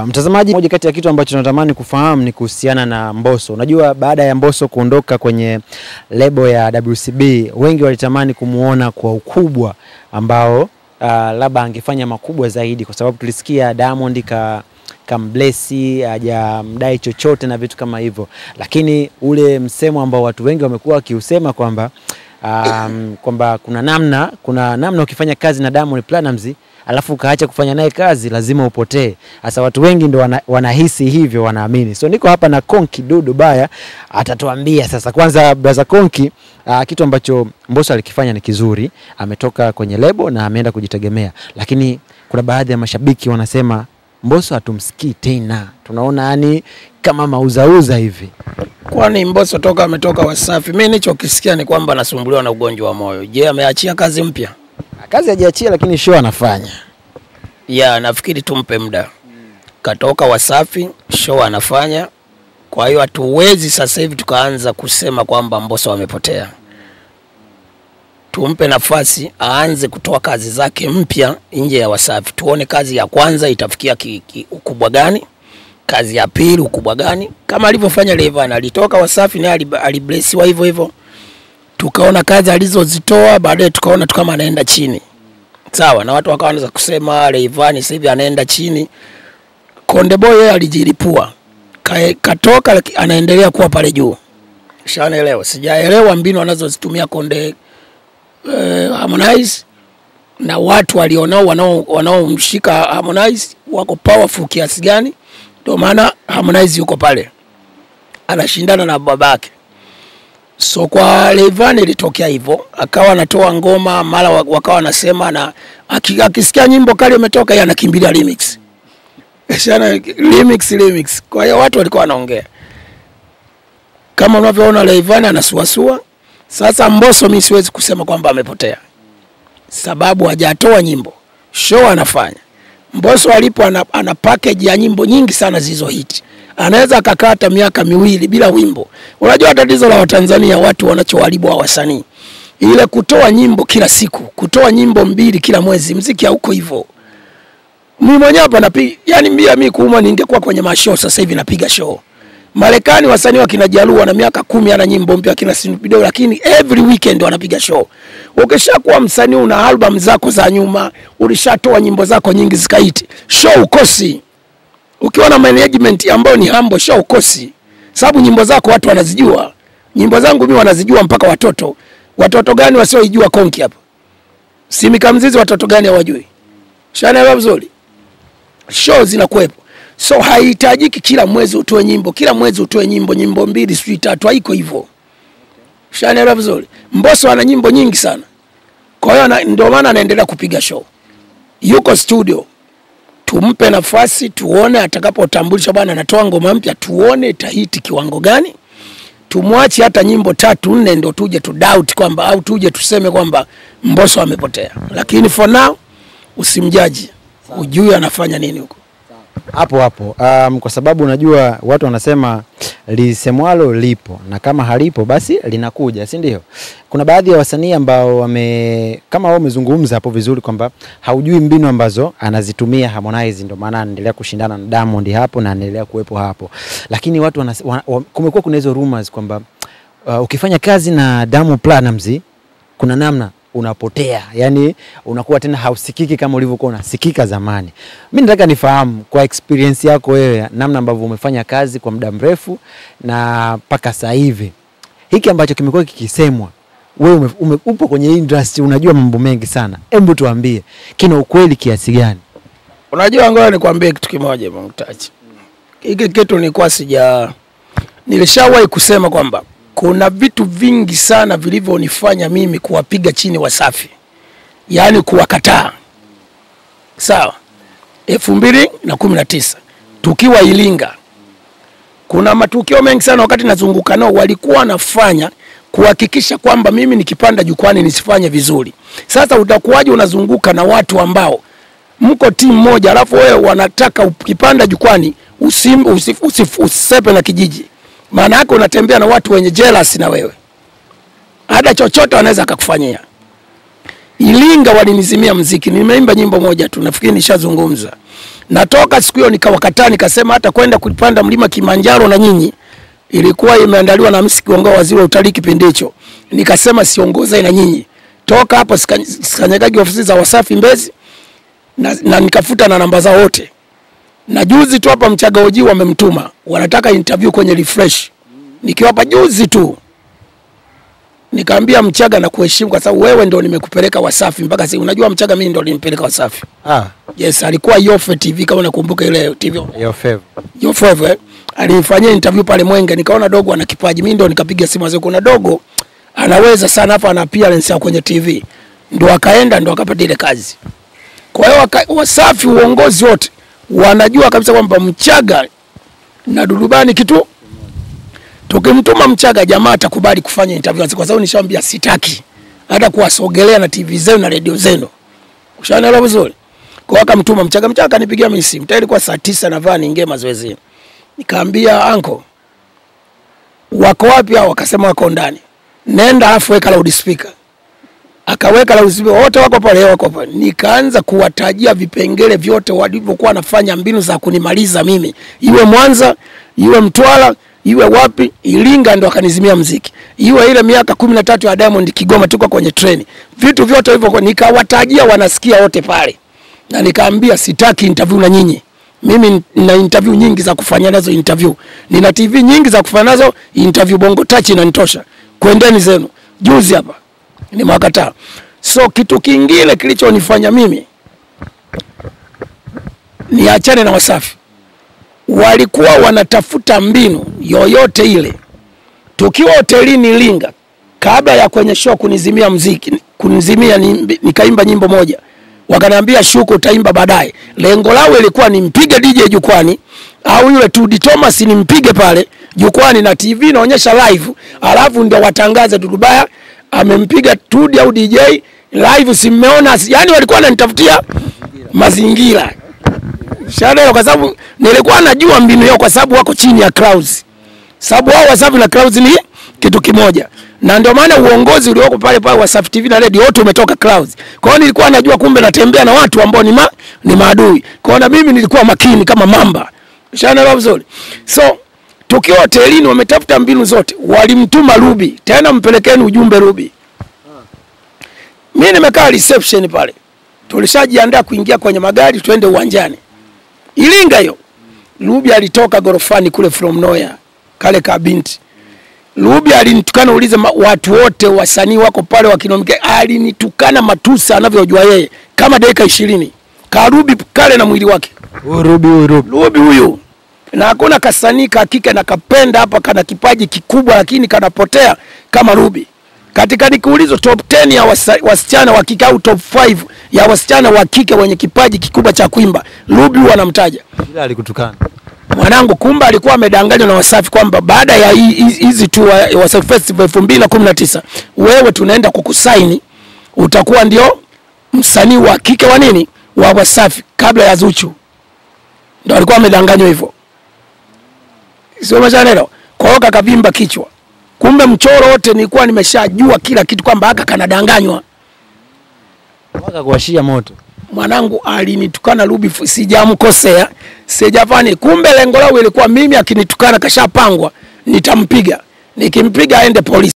Mtazamaji, moja kati ya kitu ambacho tunatamani kufahamu ni kuhusiana na Mbosso. Unajua baada ya Mbosso kuondoka kwenye lebo ya WCB, wengi walitamani kumuona kwa ukubwa ambao labda angefanya makubwa zaidi, kwa sababu tulisikia Diamond kamblesi hajamdai chochote na vitu kama hivyo. Lakini ule msemo ambao watu wengi wamekuwa wakiusema kwamba kuna namna ukifanya kazi na Diamond Platnumz alafu ukaacha kufanya naye kazi lazima upotee. Hasa watu wengi ndo wanahisi hivyo, wanaamini. So niko hapa na Konki Dudu Baya, atatuambia sasa. Kwanza brother Konki, kitu ambacho Mbosso alikifanya ni kizuri, ametoka kwenye lebo na ameenda kujitegemea. Lakini kuna baadhi ya mashabiki wanasema Mbosso hatumsikii tena, tunaona yani kama mauzauza hivi. Kwani Mbosso toka ametoka Wasafi, mimi nilichokisikia ni kwamba anasumbuliwa na ugonjwa wa moyo. Je, ameachia kazi mpya? Kazi hajaachia lakini show anafanya. Nafikiri tumpe muda. Katoka Wasafi, show anafanya. Kwa hiyo hatuwezi sasa hivi tukaanza kusema kwamba Mbosso amepotea. Tumpe nafasi aanze kutoa kazi zake mpya nje ya Wasafi. Tuone kazi ya kwanza itafikia ukubwa gani, kazi ya pili ukubwa gani. Kama alivyofanya Rayvanny, alitoka Wasafi na aliblessiwa hivyo hivyo. Tukaona kazi alizozitoa, baadaye tukaona kama anaenda chini. Sawa, na watu wakaanza kusema Rayvanny sasa hivi anaenda chini. Konde Boy yeye alijilipua. Katoka anaendelea kuwa pale juu. Ushaelewa? Sijaelewa mbinu anazozitumia Konde Harmonize na watu walionao wanaomshika Harmonize wako powerful kiasi gani? Ndio maana Harmonize yuko pale anashindana na babake. So kwa Rayvanny ilitokea hivyo, akawa anatoa ngoma, mara wakawa wanasema na akisikia nyimbo kali imetoka yeye anakimbilia remix. Shana remix. Kwa hiyo watu walikuwa wanaongea. Kama unavyoona Rayvanny anasuasua. Sasa Mbosso mimi siwezi kusema kwamba amepotea, sababu hajatoa nyimbo. Show anafanya. Mbosso alipo ana package ya nyimbo nyingi sana zilizo hit. Anaweza akakata miaka miwili bila wimbo. Unajua tatizo la Watanzania, watu wanachowaribu wa wasanii, ile kutoa nyimbo kila siku, kutoa nyimbo 2 kila mwezi. Muziki hauko hivyo. Mimi mwenyewe hapa napiga, yani mimi kuuma ningekuwa kwenye mashow sasa hivi napiga show. Marekani wasanii wa kina Jalu na miaka 10 ana nyimbo mpya kila Snoop Dogg, lakini every weekend wanapiga show. Ukishakuwa msanii una album zako za nyuma, ulishatoa nyimbo zako nyingi zikaiti, show ukosi. Ukiwa na management ambayo ni humble, show ukosi. Sababu nyimbo zako watu wanazijua. Nyimbo zangu mimi wanazijua mpaka watoto. Watoto gani wasiojua Konki hapa? Simika Mzizi watoto gani hawajui? Shana vizuri. Show zinakuepo. So haihitajiki kila mwezi utoe nyimbo, kila mwezi utoe nyimbo 2 3 haiko hivyo. Shana vizuri. Mbosso ana nyimbo nyingi sana. Kwa hiyo ndio maana anaendelea kupiga show. Yuko studio. Tumpe nafasi tuone atakapotambulisha bwana anatoa ngoma mpya, tuone itahiti kiwango gani. Tumwache hata nyimbo 3 4 ndio tuje tu doubt kwamba au tuje tuseme kwamba Mbosso amepotea. Lakini for now usimjaji. Ujue anafanya nini huko. Hapo kwa sababu unajua watu wanasema lisemwalo lipo, na kama halipo basi linakuja, si ndio? Kuna baadhi ya wasanii ambao kama wao umezungumza hapo vizuri kwamba haujui mbinu ambazo anazitumia Harmonize, ndio maana anaendelea kushindana na Diamond hapo na anaendelea kuwepo hapo. Lakini watu kumekuwa kuna hizo rumors kwamba ukifanya kazi na Diamond Platnumz kuna namna unapotea, yani unakuwa tena hausikiki kama ulivyokuwa unasikika zamani. Mimi nataka nifahamu kwa experience yako wewe, namna ambavyo umefanya kazi kwa muda mrefu na mpaka sasa hivi, hiki ambacho kimekuwa kikisemwa, wewe upo kwenye industry, unajua mambo mengi sana, hebu tuambie kina ukweli kiasi gani? Unajua, ngoja nikwambie kitu kimoja Mtachi. Hiki kitu nilikuwa nilishawahi kusema kwamba kuna vitu vingi sana vilivyonifanya mimi kuwapiga chini Wasafi, yani kuwakataa. Sawa, 2019 tukiwa Ilinga, kuna matukio mengi sana wakati nazunguka nao walikuwa wanafanya kuhakikisha kwamba mimi nikipanda jukwani nisifanye vizuri. Sasa utakuwaje unazunguka na watu ambao mko timu moja, alafu wewe wanataka ukipanda jukwani usisepe na kijiji? Maana yake unatembea na watu wenye jealous na wewe. Hata chochote wanaweza akakufanyia. Ilinga walinizimia muziki. Nimeimba nyimbo moja tu, nafikiri nishazungumza. Natoka siku hiyo nikawakataa, nikasema hata kwenda kupanda mlima Kilimanjaro na nyinyi ilikuwa imeandaliwa na Hamisi Kiongoa, waziri wa utalii kipindi hicho. Nikasema siongoze na nyinyi. Toka hapo sikanyagagi ofisi za Wasafi Mbezi na nikafuta na namba zao wote. Na juzi tu hapa Mchaga Oji wamemtuma. Wanataka interview kwenye Refresh. Nikiwapa juzi tu. Nikaambia Mchaga na kuheshimu kwa sababu wewe ndio nimekupeleka Wasafi mpaka sasa. Unajua Mchaga mimi ndio nilimpeleka Wasafi. Yes, alikuwa Yofe TV kama unakumbuka ile TV. Yofe. Alinifanyia interview pale Mwenge, nikaona dogo ana kipaji. Mimi ndio nikapiga simu wazee, kuna dogo anaweza sana hapa, ana appearance ya kwenye TV. Ndio akaenda ndio akapata ile kazi. Kwa hiyo Wasafi uongozi wote wanajua kabisa kwamba Mchaga na Dudubani kitu. Tukimtuma Mchaga jamaa atakubali kufanya interview kwa sababu nishaambia sitaki hata kuwasogelea na TV zenu na radio zenu. Ushaelewa vizuri? Kwa hiyo akamtuma Mchaga. Mchaga akanipigia mimi simu. Tayari kwa saa 9 navaa niingie mazoezini. Nikaambia anko, wako wapi hao? Akasema wako ndani. Nenda afu weka loudspeaker. Akaweka loudspeaker, wote wako pale. Nikaanza kuwatajia vipengele vyote walivyokuwa wanafanya, mbinu za kunimaliza mimi. Iwe Mwanza, iwe Mtwara, iwe wapi, Iringa ndo akanizimia muziki. Iwe ile miaka 13 ya Diamond Kigoma tuko kwenye treni. Vitu vyote hivyo nikawatajia, wanasikia wote pale. Na nikaambia sitaki interview na nyinyi. Mimi nina interview nyingi za kufanya nazo interview. Nina TV nyingi za kufanya nazo interview, Bongo Touch inanitosha. Kwendeni zenu. Juzi hapa nimewakataa. So kitu kingine kilichonifanya mimi niachane na Wasafi, walikuwa wanatafuta mbinu yoyote ile. Tukiwa hotelini Iringa, kabla ya kwenye show kunizimia muziki, nikaimba nyimbo moja. Wakaniambia Shuko utaimba baadaye. Lengo lao ilikuwa nimpige DJ jukwani au yule Tudi Thomas nimpige pale jukwani na TV inaonyesha live, alafu ndio watangaze Dudubaya amempiga Tudi au DJ live. Simeona, yani walikuwa wananitafutia mazingira. Shada kwa sababu nilikuwa najua mbinu yao kwa sababu wako chini ya Clouds. Sababu wao Wasafi na Clouds ni kitu kimoja. Na ndio maana uongozi ulioko pale Wasafi TV na radio wote umetoka Clouds. Kwa hiyo nilikuwa najua kumbe natembea na watu ambao ni maadui. Kwa hiyo mimi nilikuwa makini kama mamba. Shana vizuri. So tukiwa hotelini wametafuta mbinu zote. Walimtuma Ruby. Tena mpelekeni ujumbe Ruby. Mimi nimekaa reception pale. Tulishajiandaa kuingia kwenye magari tuende uwanjani. Iringa hiyo. Ruby alitoka gorofani kule from nowhere. Kale kabinti. Ruby alinitukana, ulize watu wote wasanii wako pale wakinomike, alinitukana matusi anavyojua yeye kama dakika 20. Karubi kale na mwili wake. Ruby huyu. Na hakuna kasanii kakike na kapenda hapa kana kipaji kikubwa lakini kanapotea kama Ruby. Katika nikiulizo top 10 ya wasichana wa kike au top 5 ya wasichana wa kike wenye kipaji kikubwa cha kuimba, Ruby wanamtaja. Ila alikutukana. Mwanangu kumba alikuwa amedanganywa na Wasafi kwamba baada ya hizi tu Wasafi Festival 2019 wewe tunaenda kukusaini, utakuwa ndio msanii wa kike wa nini wa Wasafi kabla ya Zuchu. Ndio alikuwa amedanganywa hivyo. Sio mashanaelewa. Kwa hiyo kakavimba kichwa. Kumbe mchoro wote nilikuwa nimeshajua kila kitu kwamba haka kanadanganywa. Waka kuwashia moto. Mwanangu alinitukana Ruby, sijamkosea, sijafanya. Kumbe lengo lao ilikuwa mimi akinitukana kashapangwa nitampiga. Nikimpiga aende polisi.